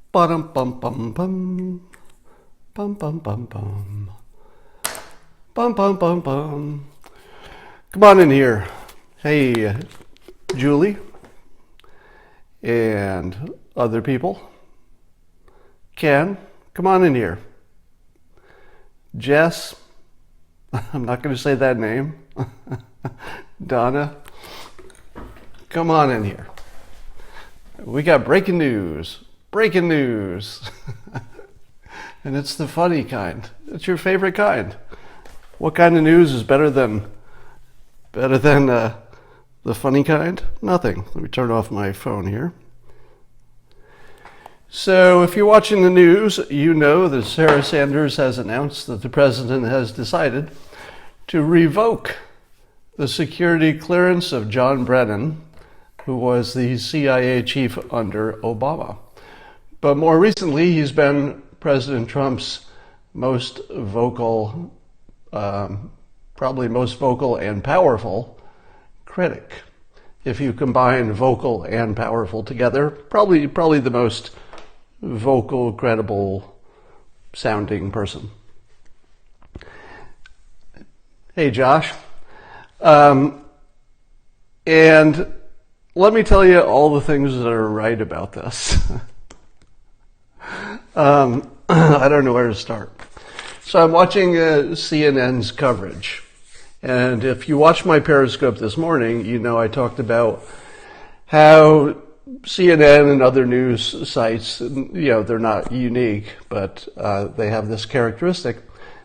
Bum bum bum bum bum bum bum bum bum bum bum bum. Come on in here. Hey, Julie and other people. Ken, come on in here. Jess, I'm not going to say that name. Donna, come on in here. We got breaking news. Breaking news. And it's the funny kind. It's your favorite kind. What kind of news is better than the funny kind? Nothing. Let me turn off my phone here. So if you're watching the news, you know that Sarah Sanders has announced that the president has decided to revoke the security clearance of John Brennan, who was the CIA chief under Obama. But more recently, he's been President Trump's most vocal, probably most vocal and powerful critic. If you combine vocal and powerful together, probably the most vocal, credible sounding person. Hey, Josh. And let me tell you all the things that are right about this. I don't know where to start. So I'm watching CNN's coverage. And if you watched my Periscope this morning, you know I talked about how CNN and other news sites, they're not unique, but they have this characteristic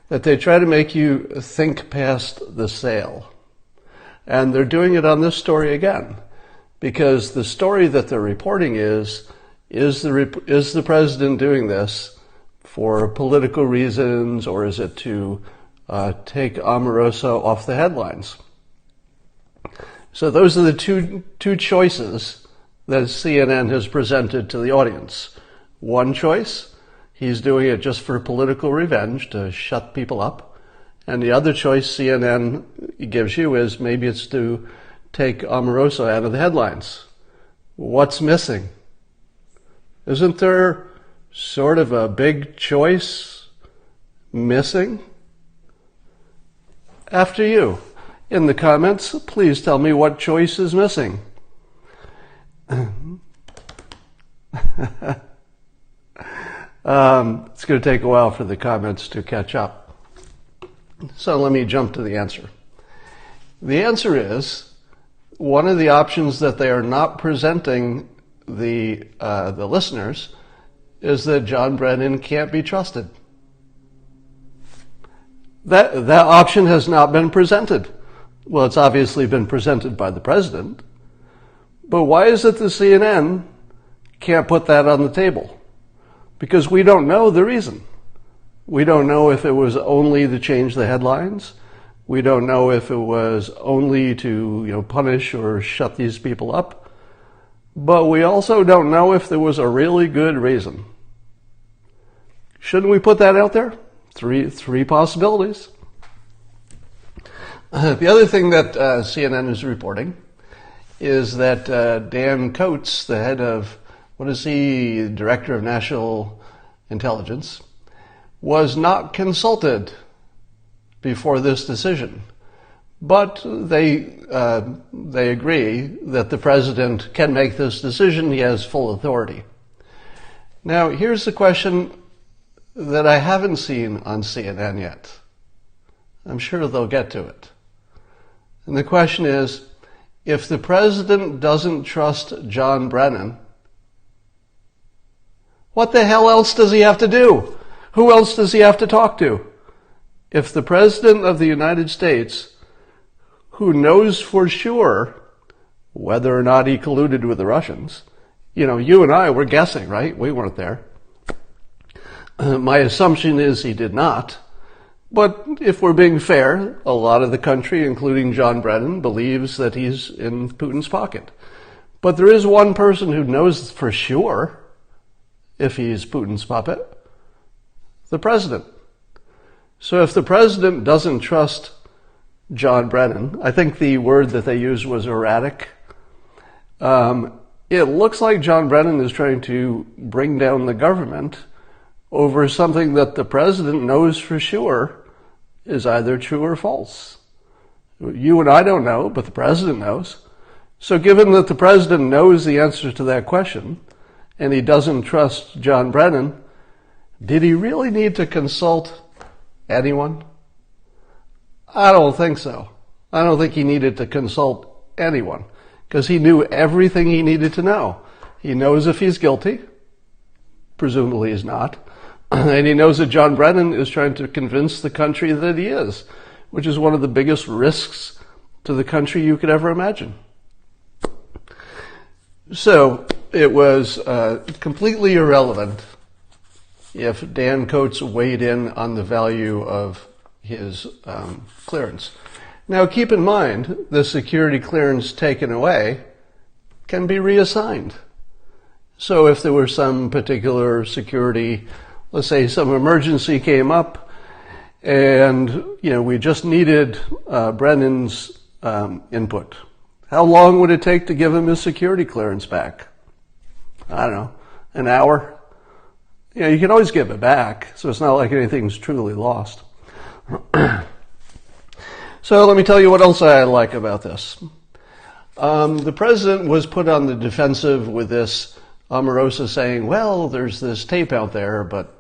that they try to make you think past the sale. And they're doing it on this story again, because the story that they're reporting is the president doing this for political reasons, or is it to take Omarosa off the headlines? So those are the two choices that CNN has presented to the audience. One choice, he's doing it just for political revenge, to shut people up. And the other choice CNN gives you is maybe it's to take Omarosa out of the headlines. What's missing? Isn't there sort of a big choice missing? After you. In the comments, please tell me what choice is missing. It's going to take a while for the comments to catch up. So let me jump to the answer. The answer is, one of the options that they are not presenting the listeners is that John Brennan can't be trusted. That option has not been presented. Well, it's obviously been presented by the president. But why is it the CNN can't put that on the table? Because we don't know the reason. We don't know if it was only to change the headlines. We don't know if it was only to punish or shut these people up. But we also don't know if there was a really good reason. Shouldn't we put that out there? Three possibilities. The other thing that CNN is reporting is that Dan Coates, the head of, Director of National Intelligence, was not consulted before this decision. But they agree that the president can make this decision. He has full authority. Now, here's the question that I haven't seen on CNN yet. I'm sure they'll get to it. And the question is, if the president doesn't trust John Brennan, what the hell else does he have to do? Who else does he have to talk to? If the president of the United States, who knows for sure whether or not he colluded with the Russians, you and I were guessing, right? We weren't there. My assumption is he did not. But if we're being fair, a lot of the country, including John Brennan, believes that he's in Putin's pocket. But there is one person who knows for sure if he's Putin's puppet: the president. So if the president doesn't trust John Brennan, I think the word that they used was erratic. it looks like John Brennan is trying to bring down the government over something that the president knows for sure is either true or false. You and I don't know, but the president knows. So given that the president knows the answer to that question, and he doesn't trust John Brennan, did he really need to consult anyone? I don't think so. I don't think he needed to consult anyone, because he knew everything he needed to know. He knows if he's guilty, presumably he's not, and he knows that John Brennan is trying to convince the country that he is, which is one of the biggest risks to the country you could ever imagine. So it was completely irrelevant if Dan Coates weighed in on the value of his clearance. Now keep in mind, the security clearance taken away can be reassigned. So if there were some particular security, let's say some emergency came up, and we just needed Brennan's input. How long would it take to give him his security clearance back? I don't know, an hour? You can always give it back, so it's not like anything's truly lost. So let me tell you what else I like about this. The president was put on the defensive with this Omarosa saying, well, there's this tape out there, but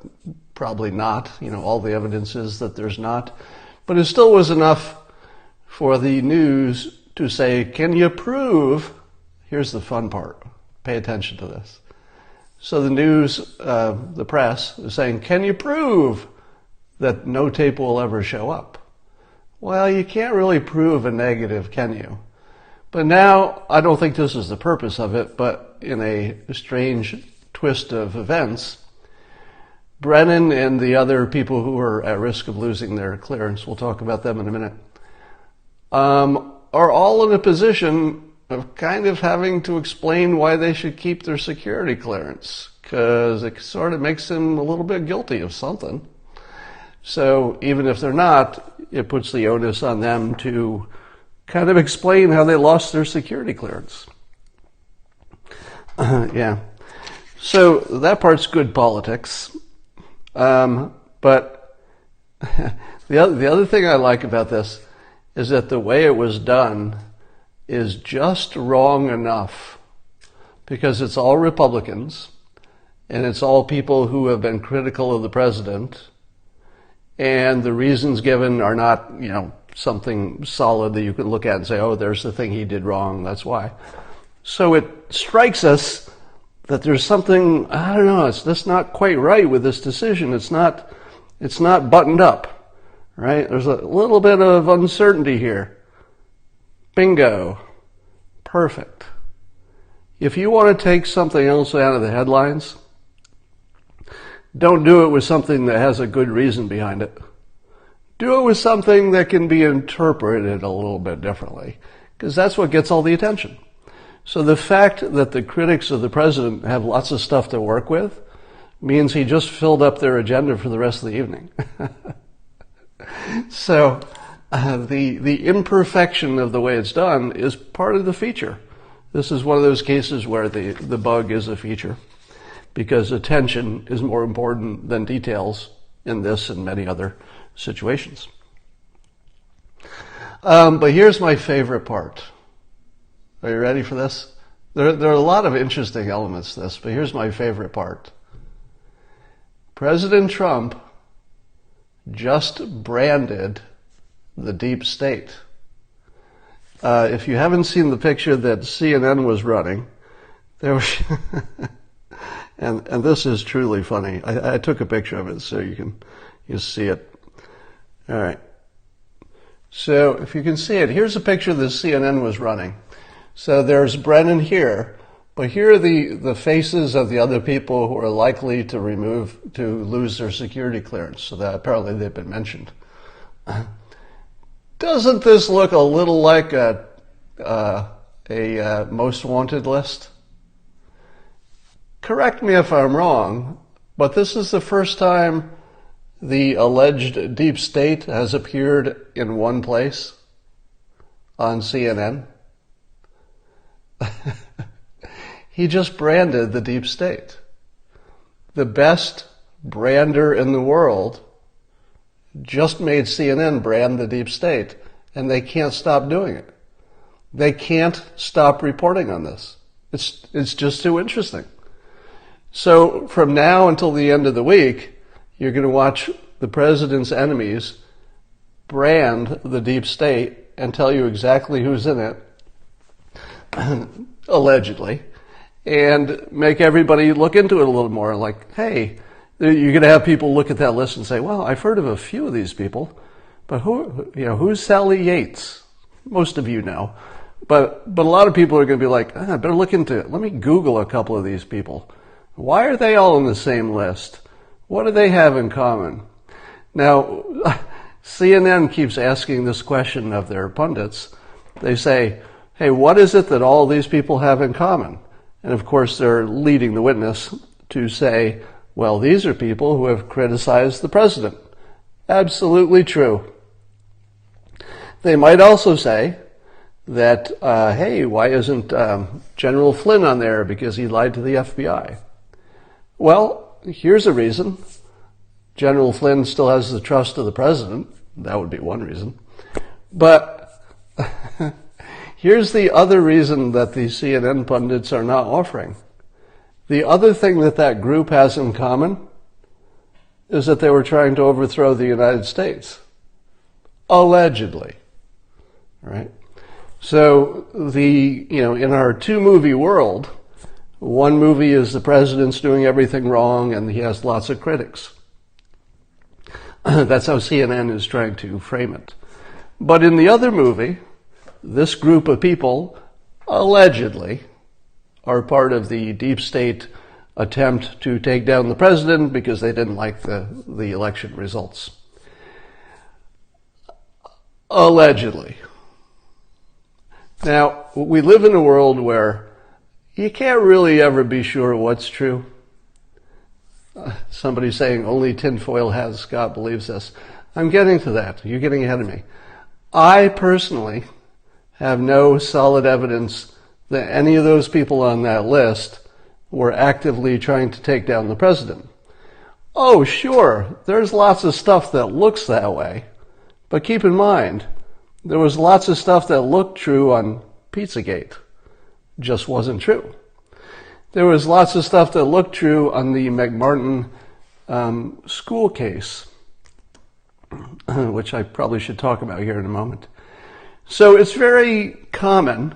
probably not. All the evidence is that there's not. But it still was enough for the news to say, can you prove? Here's the fun part. Pay attention to this. So the news, the press, is saying, can you prove that no tape will ever show up? Well, you can't really prove a negative, can you? But now, I don't think this is the purpose of it, but in a strange twist of events, Brennan and the other people who are at risk of losing their clearance, we'll talk about them in a minute, are all in a position of kind of having to explain why they should keep their security clearance, because it sort of makes them a little bit guilty of something. So even if they're not, it puts the onus on them to kind of explain how they lost their security clearance. Yeah. So that part's good politics. But the other thing I like about this is that the way it was done is just wrong enough, because it's all Republicans and it's all people who have been critical of the president, and the reasons given are not, something solid that you can look at and say, oh, there's the thing he did wrong, that's why. So it strikes us that there's something, I don't know, it's just not quite right with this decision. It's not buttoned up, right? There's a little bit of uncertainty here. Bingo. Perfect. If you want to take something else out of the headlines, don't do it with something that has a good reason behind it. Do it with something that can be interpreted a little bit differently, because that's what gets all the attention. So the fact that the critics of the president have lots of stuff to work with means he just filled up their agenda for the rest of the evening. So the imperfection of the way it's done is part of the feature. This is one of those cases where the bug is a feature, because attention is more important than details in this and many other situations. But here's my favorite part. Are you ready for this? There are a lot of interesting elements to this, but here's my favorite part. President Trump just branded the deep state. If you haven't seen the picture that CNN was running, there was and this is truly funny. I took a picture of it so you see it. All right. So if you can see it, here's a picture that CNN was running. So there's Brennan here, but here are the faces of the other people who are likely to lose their security clearance. So that apparently they've been mentioned. Doesn't this look a little like a most wanted list? Correct me if I'm wrong, but this is the first time the alleged deep state has appeared in one place on CNN. He just branded the deep state. The best brander in the world just made CNN brand the deep state, and they can't stop doing it. They can't stop reporting on this. It's just too interesting. So from now until the end of the week, you're going to watch the president's enemies brand the deep state and tell you exactly who's in it, allegedly, and make everybody look into it a little more. Like, hey, you're going to have people look at that list and say, well, I've heard of a few of these people, but who's Sally Yates? Most of you know. But a lot of people are going to be like, I better look into it. Let me Google a couple of these people. Why are they all on the same list? What do they have in common? Now, CNN keeps asking this question of their pundits. They say, hey, what is it that all these people have in common? And of course, they're leading the witness to say, well, these are people who have criticized the president. Absolutely true. They might also say that, hey, why isn't General Flynn on there because he lied to the FBI? Well, here's a reason. General Flynn still has the trust of the president. That would be one reason. But here's the other reason that the CNN pundits are not offering. The other thing that group has in common is that they were trying to overthrow the United States. Allegedly. Right? So in our two-movie world, one movie is the president's doing everything wrong and he has lots of critics. That's how CNN is trying to frame it. But in the other movie, this group of people allegedly are part of the deep state attempt to take down the president because they didn't like the election results. Allegedly. Now, we live in a world where you can't really ever be sure what's true. Somebody saying only tinfoil has Scott believes this. I'm getting to that. You're getting ahead of me. I personally have no solid evidence that any of those people on that list were actively trying to take down the president. Oh, sure, there's lots of stuff that looks that way. But keep in mind, there was lots of stuff that looked true on Pizzagate. Just wasn't true. There was lots of stuff that looked true on the McMartin school case, which I probably should talk about here in a moment. So it's very common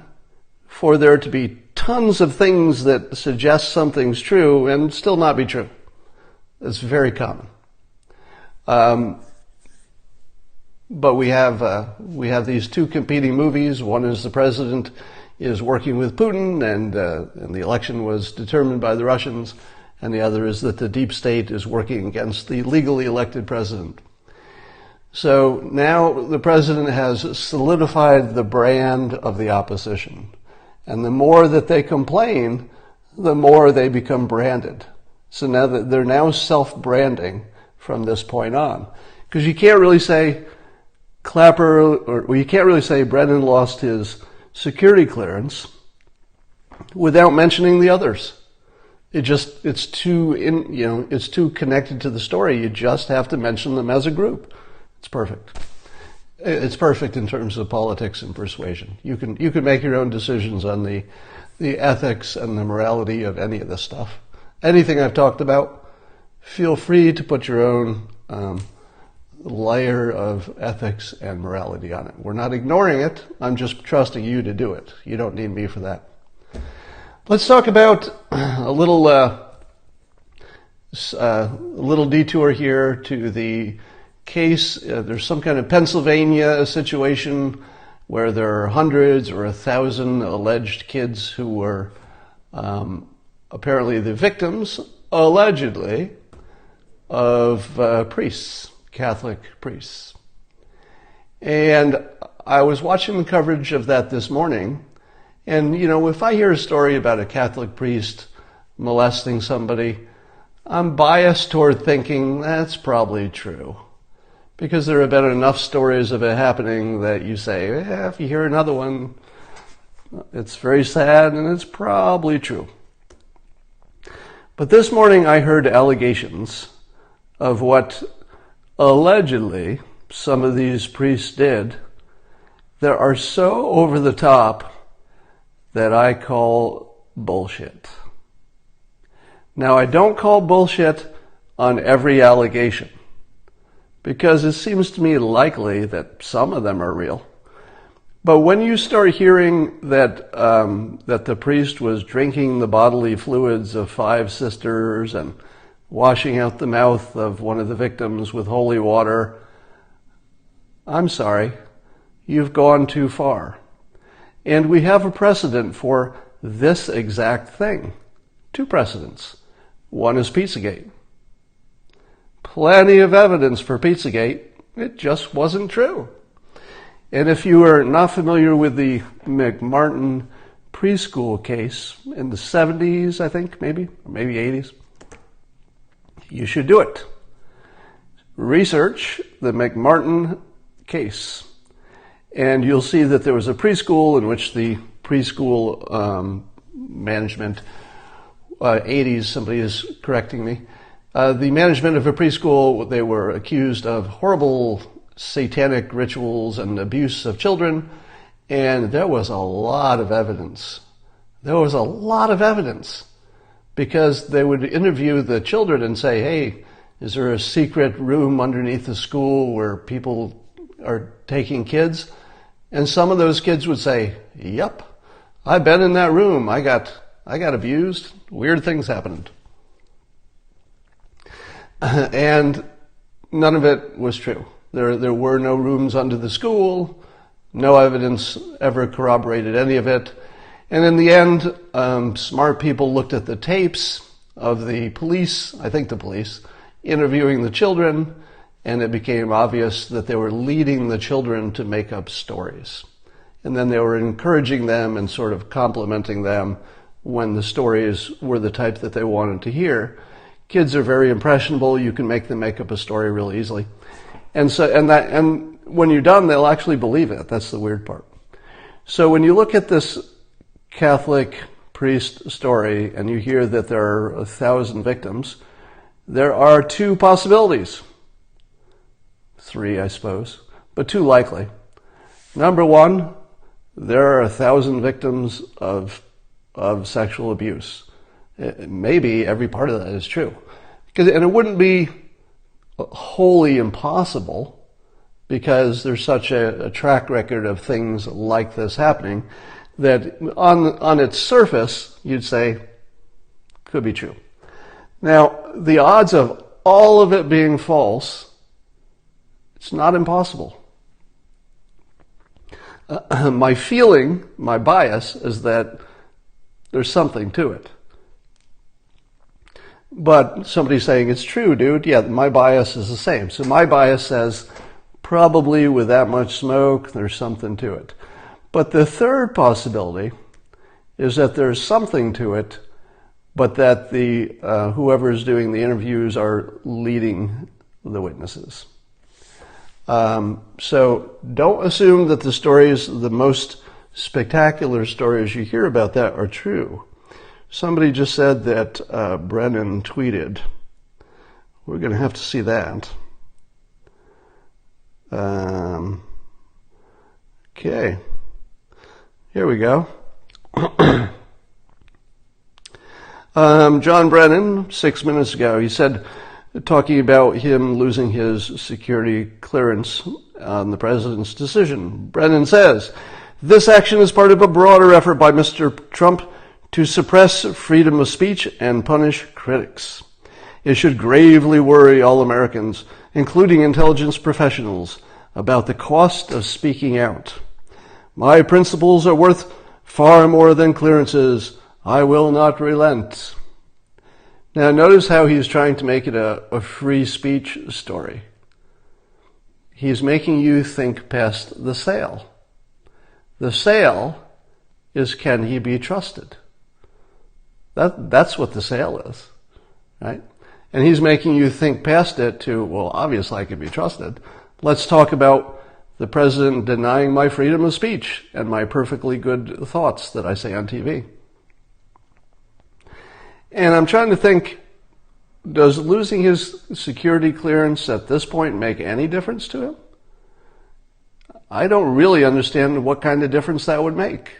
for there to be tons of things that suggest something's true and still not be true. It's very common. But we have these two competing movies. One is the president is working with Putin and the election was determined by the Russians, and the other is that the deep state is working against the legally elected president. So now the president has solidified the brand of the opposition. And the more that they complain, the more they become branded. So now that they're now self-branding from this point on. Because you can't really say you can't really say Brennan lost his security clearance without mentioning the others. It's too connected to the story. You just have to mention them as a group. It's perfect. It's perfect in terms of politics and persuasion. You can make your own decisions on the ethics and the morality of any of this stuff. Anything I've talked about, feel free to put your own layer of ethics and morality on it. We're not ignoring it. I'm just trusting you to do it. You don't need me for that. Let's talk about a little detour here to the case. There's some kind of Pennsylvania situation where there are hundreds or 1,000 alleged kids who were apparently the victims, allegedly, of priests, Catholic priests. And I was watching the coverage of that this morning, and if I hear a story about a Catholic priest molesting somebody, I'm biased toward thinking that's probably true. Because there have been enough stories of it happening that you say, if you hear another one, it's very sad and it's probably true. But this morning I heard allegations of what allegedly some of these priests did that are so over the top that I call bullshit. Now, I don't call bullshit on every allegation, because it seems to me likely that some of them are real. But when you start hearing that that the priest was drinking the bodily fluids of 5 sisters and washing out the mouth of one of the victims with holy water, I'm sorry, you've gone too far. And we have a precedent for this exact thing. 2 precedents. One is Pizzagate. Plenty of evidence for Pizzagate. It just wasn't true. And if you are not familiar with the McMartin preschool case in the 70s, I think, maybe 80s, you should do it. Research the McMartin case, and you'll see that there was a preschool in which the preschool management, 80s, somebody is correcting me, the management of a preschool, they were accused of horrible satanic rituals and abuse of children, and there was a lot of evidence. There was a lot of evidence, because they would interview the children and say, hey, is there a secret room underneath the school where people are taking kids? And some of those kids would say, yep, I've been in that room. I got abused. Weird things happened. And none of it was true. There were no rooms under the school. No evidence ever corroborated any of it. And in the end, smart people looked at the tapes of the police, I think the police, interviewing the children, and it became obvious that they were leading the children to make up stories. And then they were encouraging them and sort of complimenting them when the stories were the type that they wanted to hear. Kids are very impressionable. You can make them make up a story really easily. And when you're done, they'll actually believe it. That's the weird part. So when you look at this Catholic priest story and you hear that there are 1,000 victims, there are 2 possibilities. 3, I suppose, but 2 likely. Number 1, there are 1,000 victims of sexual abuse. Maybe every part of that is true. And it wouldn't be wholly impossible, because there's such a track record of things like this happening that on its surface, you'd say, could be true. Now, the odds of all of it being false, it's not impossible. My feeling, my bias, is that there's something to it. But somebody's saying, it's true, dude. Yeah, my bias is the same. So my bias says, probably with that much smoke, there's something to it. But the third possibility is that there's something to it, but that the whoever's doing the interviews are leading the witnesses. So don't assume that the stories, the most spectacular stories you hear about that, are true. Somebody just said that Brennan tweeted. We're going to have to see that. Okay. Here we go. John Brennan, 6 minutes ago, he said, talking about him losing his security clearance on the president's decision. Brennan says, this action is part of a broader effort by Mr. Trump to suppress freedom of speech and punish critics. It should gravely worry all Americans, including intelligence professionals, about the cost of speaking out. My principles are worth far more than clearances. I will not relent. Now notice how he's trying to make it a free speech story. He's making you think past the sale. The sale is, can he be trusted? That's what the sale is, right? And he's making you think past it to, well, obviously I can be trusted. Let's talk about the president denying my freedom of speech and my perfectly good thoughts that I say on TV. And I'm trying to think, does losing his security clearance at this point make any difference to him? I don't really understand what kind of difference that would make.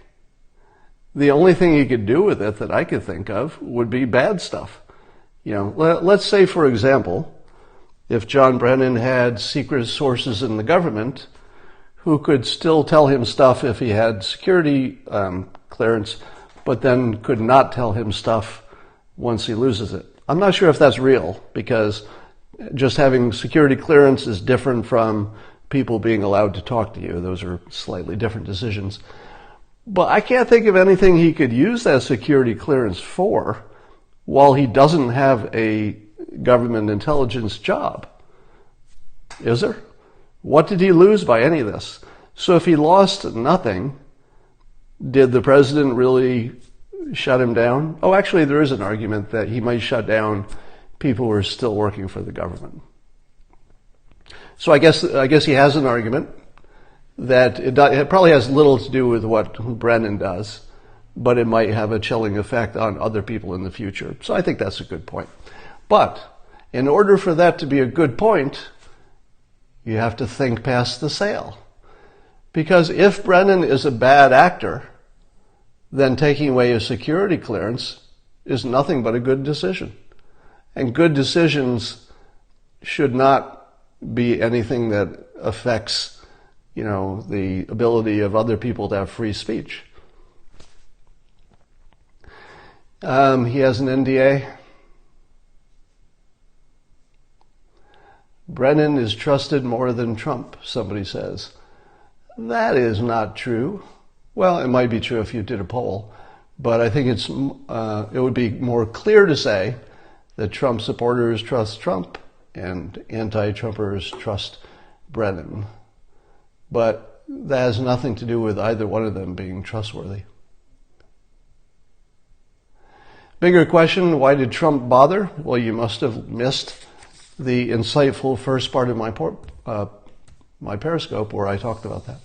The only thing he could do with it that I could think of would be bad stuff. Let's say, for example, if John Brennan had secret sources in the government who could still tell him stuff if he had security clearance, but then could not tell him stuff once he loses it. I'm not sure if that's real, because just having security clearance is different from people being allowed to talk to you. Those are slightly different decisions. But I can't think of anything he could use that security clearance for while he doesn't have a government intelligence job. Is there? What did he lose by any of this? So if he lost nothing, did the president really shut him down? Oh, actually, there is an argument that he might shut down people who are still working for the government. So I guess he has an argument that it probably has little to do with what Brennan does, but it might have a chilling effect on other people in the future. So I think that's a good point. But in order for that to be a good point, you have to think past the sale. Because if Brennan is a bad actor, then taking away his security clearance is nothing but a good decision. And good decisions should not be anything that affects, the ability of other people to have free speech. He has an NDA. Brennan is trusted more than Trump, somebody says. That is not true. Well, it might be true if you did a poll, but I think it would be more clear to say that Trump supporters trust Trump and anti-Trumpers trust Brennan. But that has nothing to do with either one of them being trustworthy. Bigger question, why did Trump bother? Well, you must have missed the insightful first part of my Periscope where I talked about that.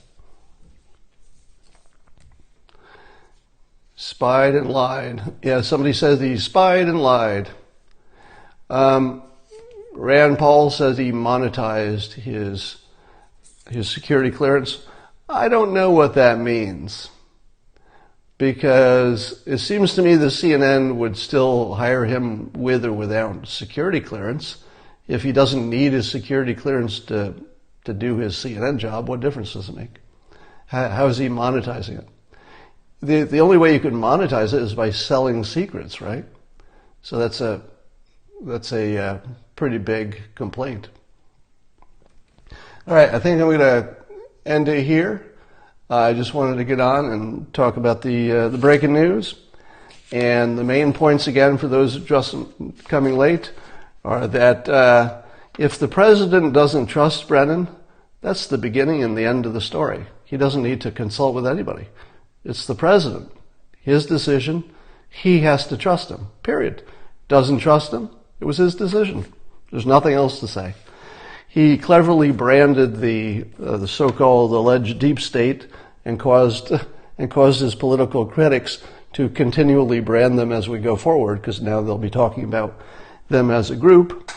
Spied and lied. Yeah, somebody says he spied and lied. Rand Paul says he monetized his security clearance. I don't know what that means, because it seems to me the CNN would still hire him with or without security clearance. If he doesn't need his security clearance to do his CNN job, what difference does it make? How is he monetizing it? The only way you could monetize it is by selling secrets, right? So that's a pretty big complaint. All right, I think I'm going to end it here. I just wanted to get on and talk about the breaking news. And the main points, again, for those just coming late, are that if the president doesn't trust Brennan, that's the beginning and the end of the story. He doesn't need to consult with anybody. It's the president. His decision. He has to trust him, period. Doesn't trust him, it was his decision. There's nothing else to say. He cleverly branded the so-called alleged deep state and caused his political critics to continually brand them as we go forward, because now they'll be talking about them as a group.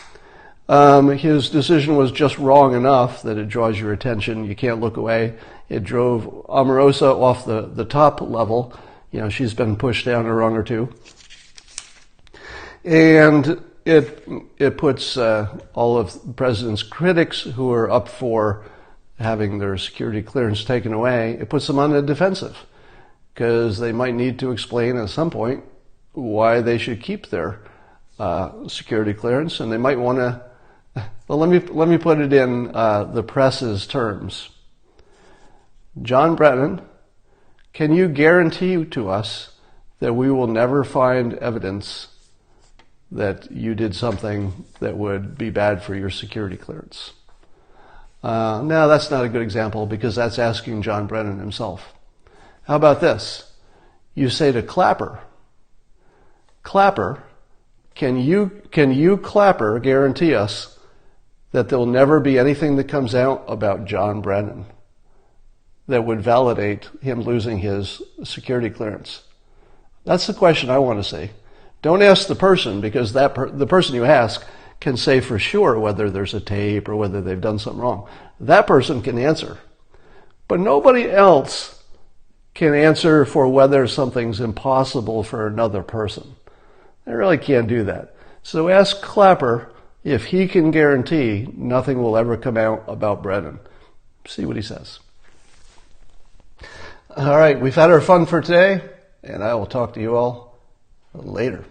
His decision was just wrong enough that it draws your attention. You can't look away. It drove Omarosa off the top level. She's been pushed down a rung or two. And it puts all of the president's critics who are up for having their security clearance taken away, it puts them on the defensive, because they might need to explain at some point why they should keep their security clearance, and they might want to. Well, let me put it in the press's terms. John Brennan, can you guarantee to us that we will never find evidence that you did something that would be bad for your security clearance? No, that's not a good example, because that's asking John Brennan himself. How about this? You say to Clapper, can you Clapper guarantee us that there'll never be anything that comes out about John Brennan that would validate him losing his security clearance? That's the question I want to see. Don't ask the person, because the person you ask can say for sure whether there's a tape or whether they've done something wrong. That person can answer. But nobody else can answer for whether something's impossible for another person. They really can't do that. So ask Clapper if he can guarantee nothing will ever come out about Brennan. See what he says. All right, we've had our fun for today, and I will talk to you all later.